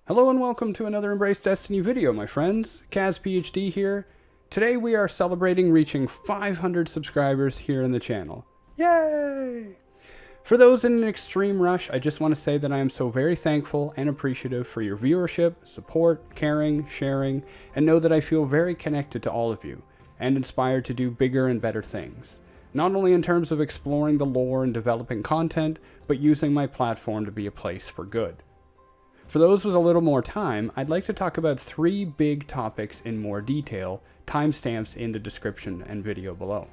Hello and welcome to another Embrace Destiny video, my friends. Kaz PhD here. Today we are celebrating reaching 500 subscribers here in the channel. Yay! For those in an extreme rush, I just want to say that I am so very thankful and appreciative for your viewership, support, caring, sharing, and know that I feel very connected to all of you, and inspired to do bigger and better things. Not only in terms of exploring the lore and developing content, but using my platform to be a place for good. For those with a little more time, I'd like to talk about 3 big topics in more detail, timestamps in the description and video below.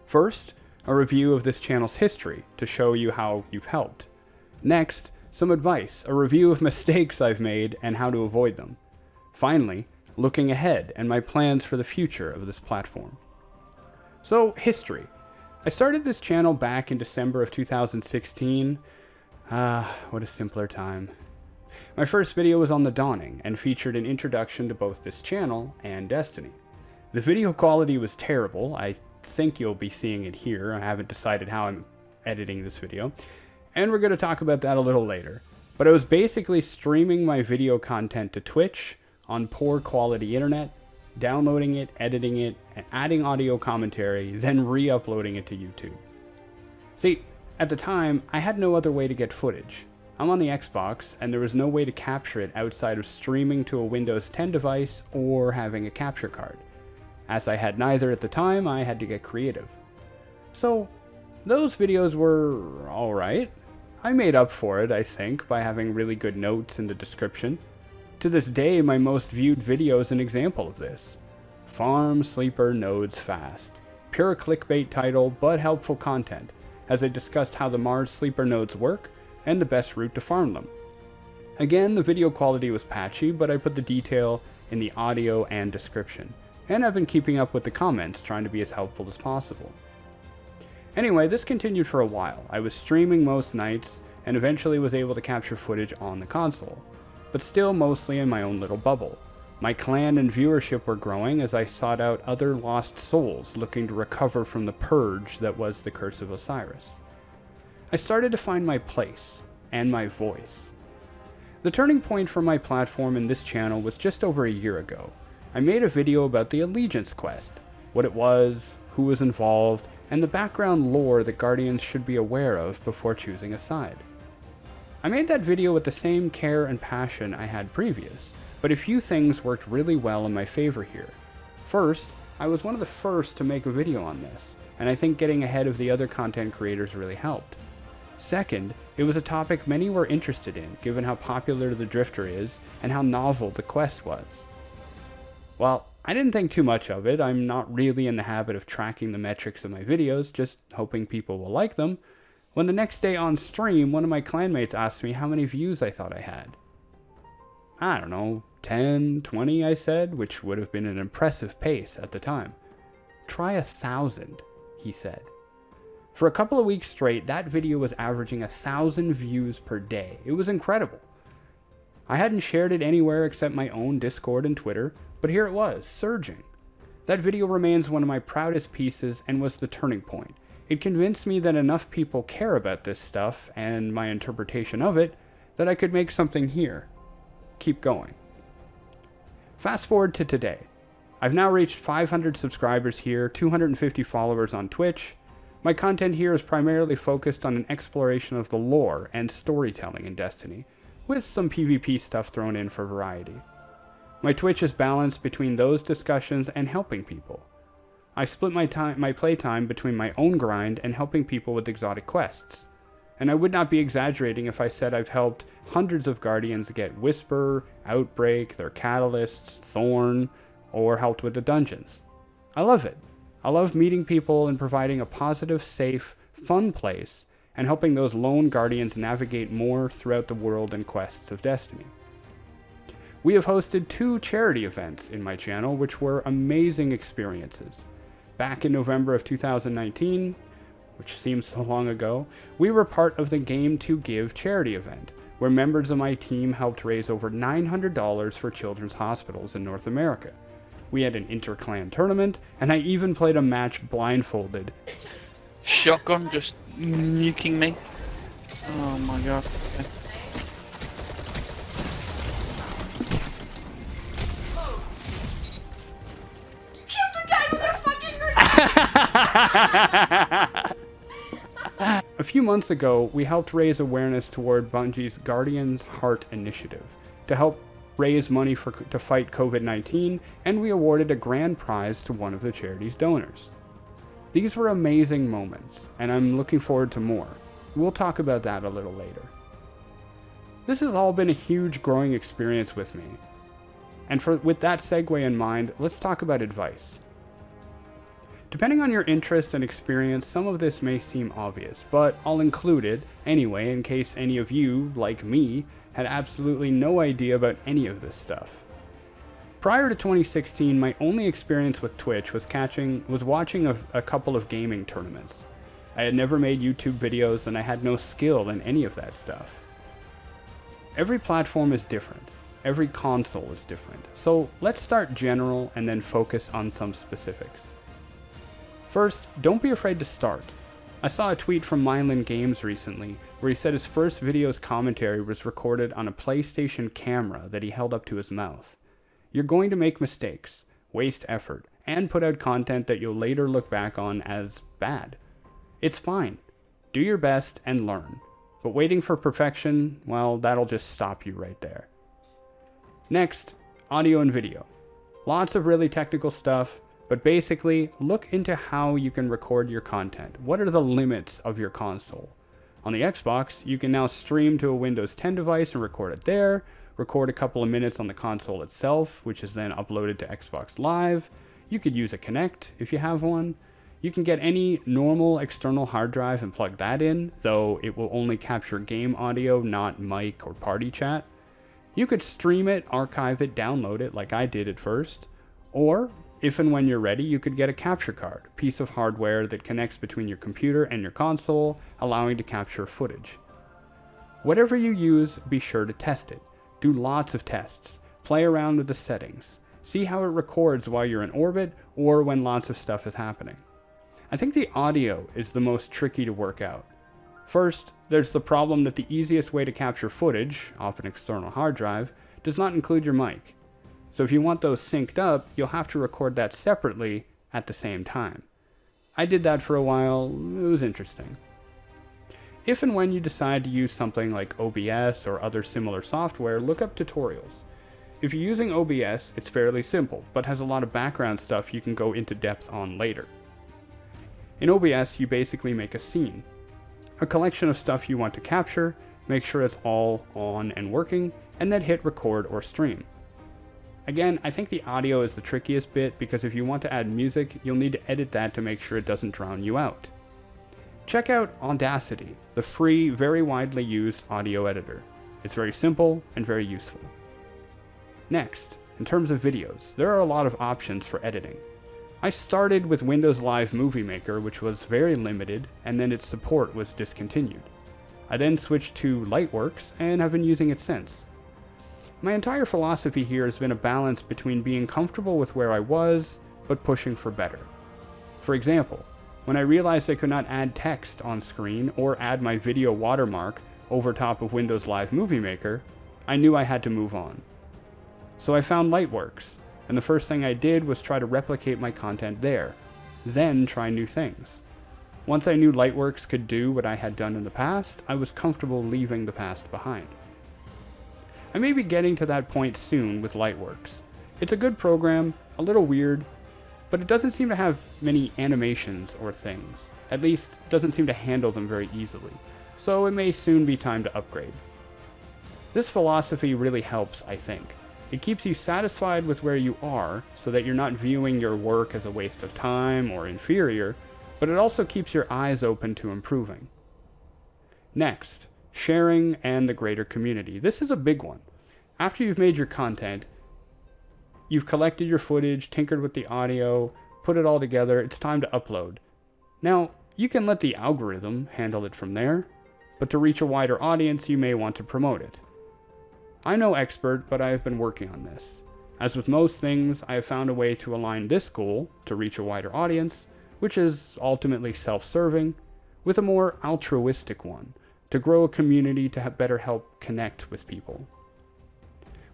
First, a review of this channel's history to show you how you've helped. Next, some advice, a review of mistakes I've made and how to avoid them. Finally, looking ahead and my plans for the future of this platform. So, history. I started this channel back in December of 2016. What a simpler time. My first video was on the Dawning and featured an introduction to both this channel and Destiny. The video quality was terrible. I think you'll be seeing it here. I haven't decided how I'm editing this video, and we're going to talk about that a little later. But I was basically streaming my video content to Twitch on poor quality internet, downloading it, editing it, and adding audio commentary, then re-uploading it to YouTube. See, at the time, I had no other way to get footage. I'm on the Xbox, and there was no way to capture it outside of streaming to a Windows 10 device or having a capture card. As I had neither at the time, I had to get creative. So, those videos were alright. I made up for it, I think, by having really good notes in the description. To this day, my most viewed video is an example of this. Farm Sleeper Nodes Fast. Pure clickbait title, but helpful content, as I discussed how the Mars Sleeper nodes work, and the best route to farm them. Again, the video quality was patchy, but I put the detail in the audio and description, and I've been keeping up with the comments, trying to be as helpful as possible. Anyway, this continued for a while. I was streaming most nights, and eventually was able to capture footage on the console, but still mostly in my own little bubble. My clan and viewership were growing as I sought out other lost souls looking to recover from the purge that was the Curse of Osiris. I started to find my place, and my voice. The turning point for my platform in this channel was just over a year ago. I made a video about the Allegiance quest, what it was, who was involved, and the background lore that Guardians should be aware of before choosing a side. I made that video with the same care and passion I had previous, but a few things worked really well in my favor here. First, I was one of the first to make a video on this, and I think getting ahead of the other content creators really helped. Second, it was a topic many were interested in, given how popular the Drifter is and how novel the quest was. Well, I didn't think too much of it. I'm not really in the habit of tracking the metrics of my videos, just hoping people will like them, when the next day on stream, one of my clanmates asked me how many views I thought I had. I don't know, 10, 20, I said, which would have been an impressive pace at the time. Try 1,000, he said. For a couple of weeks straight, that video was averaging 1,000 views per day. It was incredible. I hadn't shared it anywhere except my own Discord and Twitter, but here it was, surging. That video remains one of my proudest pieces and was the turning point. It convinced me that enough people care about this stuff and my interpretation of it that I could make something here. Keep going. Fast forward to today. I've now reached 500 subscribers here, 250 followers on Twitch. My content here is primarily focused on an exploration of the lore and storytelling in Destiny, with some PvP stuff thrown in for variety. My Twitch is balanced between those discussions and helping people. I split my playtime between my own grind and helping people with exotic quests. And I would not be exaggerating if I said I've helped hundreds of Guardians get Whisper, Outbreak, their catalysts, Thorn, or helped with the dungeons. I love it. I love meeting people and providing a positive, safe, fun place, and helping those lone Guardians navigate more throughout the world and quests of Destiny. We have hosted 2 charity events in my channel, which were amazing experiences. Back in November of 2019, which seems so long ago, we were part of the Game to Give charity event, where members of my team helped raise over $900 for children's hospitals in North America. We had an inter-clan tournament, and I even played a match blindfolded. Shotgun just nuking me. Oh my god. A few months ago, we helped raise awareness toward Bungie's Guardian's Heart initiative to help raise money to fight COVID-19, and we awarded a grand prize to one of the charity's donors. These were amazing moments, and I'm looking forward to more. We'll talk about that a little later. This has all been a huge growing experience with me. And with that segue in mind, let's talk about advice. Depending on your interest and experience, some of this may seem obvious, but I'll include it anyway in case any of you, like me, had absolutely no idea about any of this stuff. Prior to 2016, my only experience with Twitch was watching a couple of gaming tournaments. I had never made YouTube videos and I had no skill in any of that stuff. Every platform is different. Every console is different. So let's start general and then focus on some specifics. First, don't be afraid to start. I saw a tweet from Mylan Games recently where he said his first video's commentary was recorded on a PlayStation camera that he held up to his mouth. You're going to make mistakes, waste effort, and put out content that you'll later look back on as bad. It's fine. Do your best and learn. But waiting for perfection, well, that'll just stop you right there. Next, audio and video. Lots of really technical stuff, but basically, look into how you can record your content. What are the limits of your console? On the Xbox, you can now stream to a Windows 10 device and record it there, record a couple of minutes on the console itself, which is then uploaded to Xbox Live. You could use a Kinect if you have one. You can get any normal external hard drive and plug that in, though it will only capture game audio, not mic or party chat. You could stream it, archive it, download it like I did at first, or if and when you're ready, you could get a capture card, a piece of hardware that connects between your computer and your console, allowing to capture footage. Whatever you use, be sure to test it. Do lots of tests. Play around with the settings. See how it records while you're in orbit or when lots of stuff is happening. I think the audio is the most tricky to work out. First, there's the problem that the easiest way to capture footage, off an external hard drive, does not include your mic. So if you want those synced up, you'll have to record that separately at the same time. I did that for a while. It was interesting. If and when you decide to use something like OBS or other similar software, look up tutorials. If you're using OBS, it's fairly simple, but has a lot of background stuff you can go into depth on later. In OBS, you basically make a scene, a collection of stuff you want to capture, make sure it's all on and working, and then hit record or stream. Again, I think the audio is the trickiest bit because if you want to add music, you'll need to edit that to make sure it doesn't drown you out. Check out Audacity, the free, very widely used audio editor. It's very simple and very useful. Next, in terms of videos, there are a lot of options for editing. I started with Windows Live Movie Maker, which was very limited, and then its support was discontinued. I then switched to Lightworks and have been using it since. My entire philosophy here has been a balance between being comfortable with where I was, but pushing for better. For example, when I realized I could not add text on screen or add my video watermark over top of Windows Live Movie Maker, I knew I had to move on. So I found Lightworks, and the first thing I did was try to replicate my content there, then try new things. Once I knew Lightworks could do what I had done in the past, I was comfortable leaving the past behind. I may be getting to that point soon with Lightworks. It's a good program, a little weird, but it doesn't seem to have many animations or things. At least, it doesn't seem to handle them very easily, so it may soon be time to upgrade. This philosophy really helps, I think. It keeps you satisfied with where you are, so that you're not viewing your work as a waste of time or inferior, but it also keeps your eyes open to improving. Next, sharing and the greater community. This is a big one. After you've made your content, you've collected your footage, tinkered with the audio, put it all together, it's time to upload. Now, you can let the algorithm handle it from there, but to reach a wider audience, you may want to promote it. I'm no expert, but I have been working on this. As with most things, I have found a way to align this goal, to reach a wider audience, which is ultimately self-serving, with a more altruistic one, to grow a community to better help connect with people.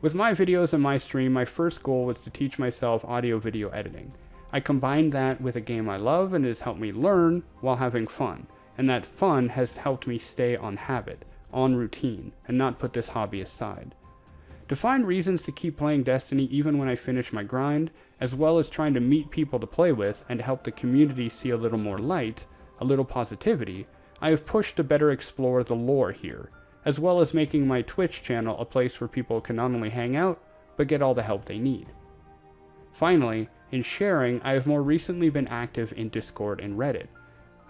With my videos and my stream, my first goal was to teach myself audio-video editing. I combined that with a game I love and it has helped me learn while having fun, and that fun has helped me stay on habit, on routine, and not put this hobby aside. To find reasons to keep playing Destiny even when I finish my grind, as well as trying to meet people to play with and to help the community see a little more light, a little positivity, I have pushed to better explore the lore here, as well as making my Twitch channel a place where people can not only hang out, but get all the help they need. Finally, in sharing, I have more recently been active in Discord and Reddit.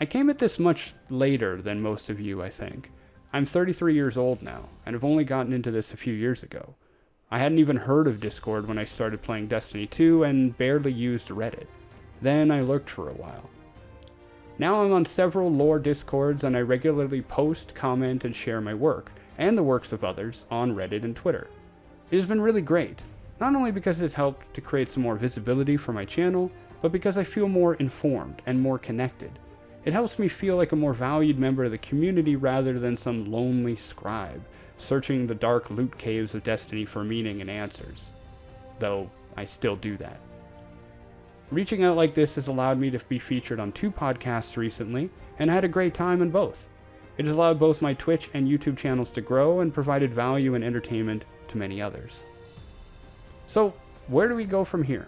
I came at this much later than most of you, I think. I'm 33 years old now, and have only gotten into this a few years ago. I hadn't even heard of Discord when I started playing Destiny 2 and barely used Reddit. Then I lurked for a while. Now I'm on several lore Discords and I regularly post, comment, and share my work, and the works of others, on Reddit and Twitter. It has been really great, not only because it has helped to create some more visibility for my channel, but because I feel more informed and more connected. It helps me feel like a more valued member of the community rather than some lonely scribe, searching the dark loot caves of Destiny for meaning and answers. Though, I still do that. Reaching out like this has allowed me to be featured on 2 podcasts recently, and I had a great time in both. It has allowed both my Twitch and YouTube channels to grow and provided value and entertainment to many others. So, where do we go from here?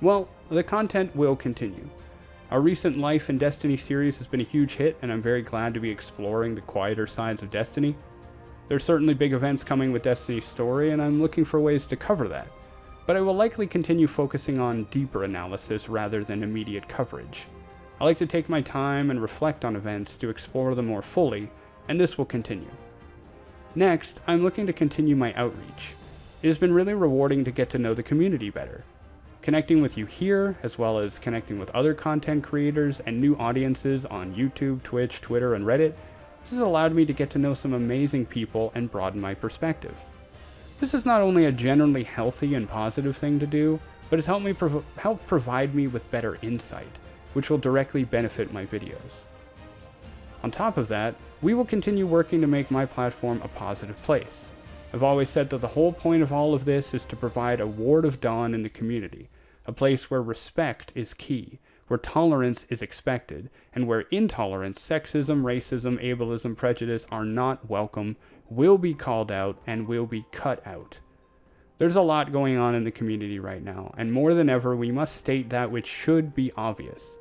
Well, the content will continue. Our recent Life in Destiny series has been a huge hit, and I'm very glad to be exploring the quieter sides of Destiny. There's certainly big events coming with Destiny's story, and I'm looking for ways to cover that. But I will likely continue focusing on deeper analysis rather than immediate coverage. I like to take my time and reflect on events to explore them more fully, and this will continue. Next, I'm looking to continue my outreach. It has been really rewarding to get to know the community better. Connecting with you here, as well as connecting with other content creators and new audiences on YouTube, Twitch, Twitter, and Reddit, this has allowed me to get to know some amazing people and broaden my perspective. This is not only a generally healthy and positive thing to do, but has helped me provide me with better insight, which will directly benefit my videos. On top of that, we will continue working to make my platform a positive place. I've always said that the whole point of all of this is to provide a Ward of Dawn in the community, a place where respect is key, where tolerance is expected, and where intolerance, sexism, racism, ableism, prejudice are not welcome, will be called out, and will be cut out. There's a lot going on in the community right now, and more than ever, we must state that which should be obvious.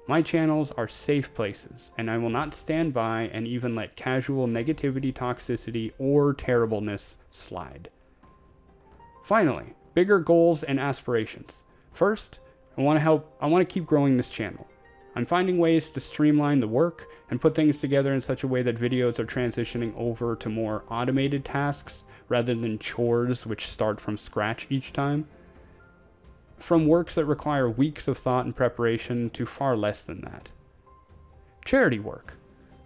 My channels are safe places, and I will not stand by and even let casual negativity, toxicity, or terribleness slide. Finally, bigger goals and aspirations. First, I want to keep growing this channel. I'm finding ways to streamline the work and put things together in such a way that videos are transitioning over to more automated tasks rather than chores which start from scratch each time. From works that require weeks of thought and preparation to far less than that. Charity work.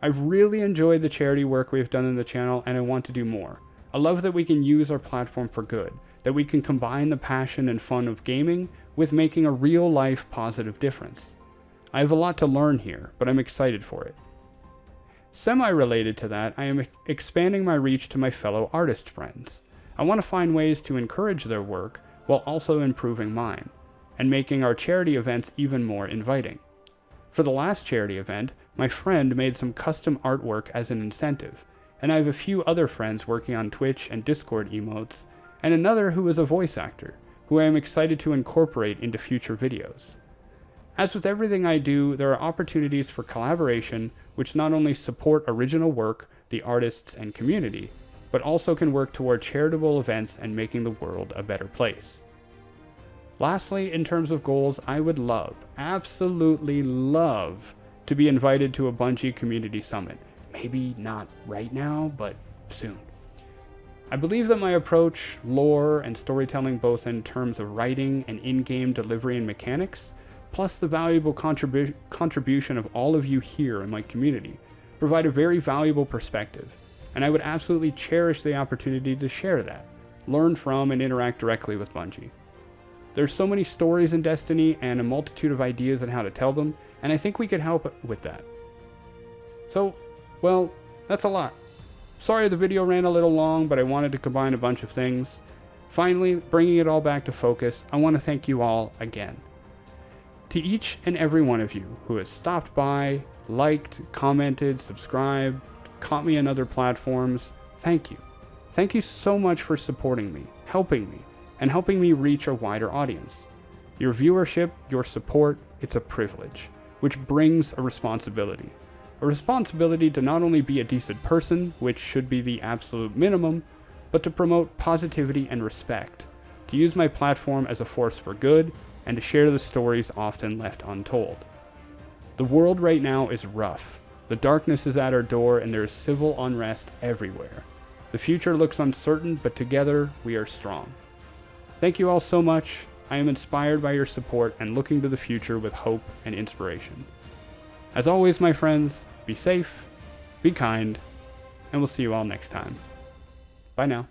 I've really enjoyed the charity work we've done in the channel, and I want to do more. I love that we can use our platform for good, that we can combine the passion and fun of gaming with making a real-life positive difference. I have a lot to learn here, but I'm excited for it. Semi-related to that, I am expanding my reach to my fellow artist friends. I want to find ways to encourage their work while also improving mine, and making our charity events even more inviting. For the last charity event, my friend made some custom artwork as an incentive, and I have a few other friends working on Twitch and Discord emotes, and another who is a voice actor, who I am excited to incorporate into future videos. As with everything I do, there are opportunities for collaboration which not only support original work, the artists, and community, but also can work toward charitable events and making the world a better place. Lastly, in terms of goals, I would love, absolutely love, to be invited to a Bungie Community Summit. Maybe not right now, but soon. I believe that my approach, lore, and storytelling both in terms of writing and in-game delivery and mechanics, plus the valuable contribution of all of you here in my community, provide a very valuable perspective, and I would absolutely cherish the opportunity to share that, learn from, and interact directly with Bungie. There's so many stories in Destiny and a multitude of ideas on how to tell them, and I think we could help with that. So, well, that's a lot. Sorry the video ran a little long, but I wanted to combine a bunch of things. Finally, bringing it all back to focus, I want to thank you all again. To each and every one of you who has stopped by, liked, commented, subscribed, caught me on other platforms, thank you. Thank you so much for supporting me, and helping me reach a wider audience. Your viewership, your support, it's a privilege, which brings a responsibility. A responsibility to not only be a decent person, which should be the absolute minimum, but to promote positivity and respect, to use my platform as a force for good, and to share the stories often left untold. The world right now is rough. The darkness is at our door and there is civil unrest everywhere. The future looks uncertain, but together we are strong. Thank you all so much. I am inspired by your support and looking to the future with hope and inspiration. As always, my friends, be safe, be kind, and we'll see you all next time. Bye now.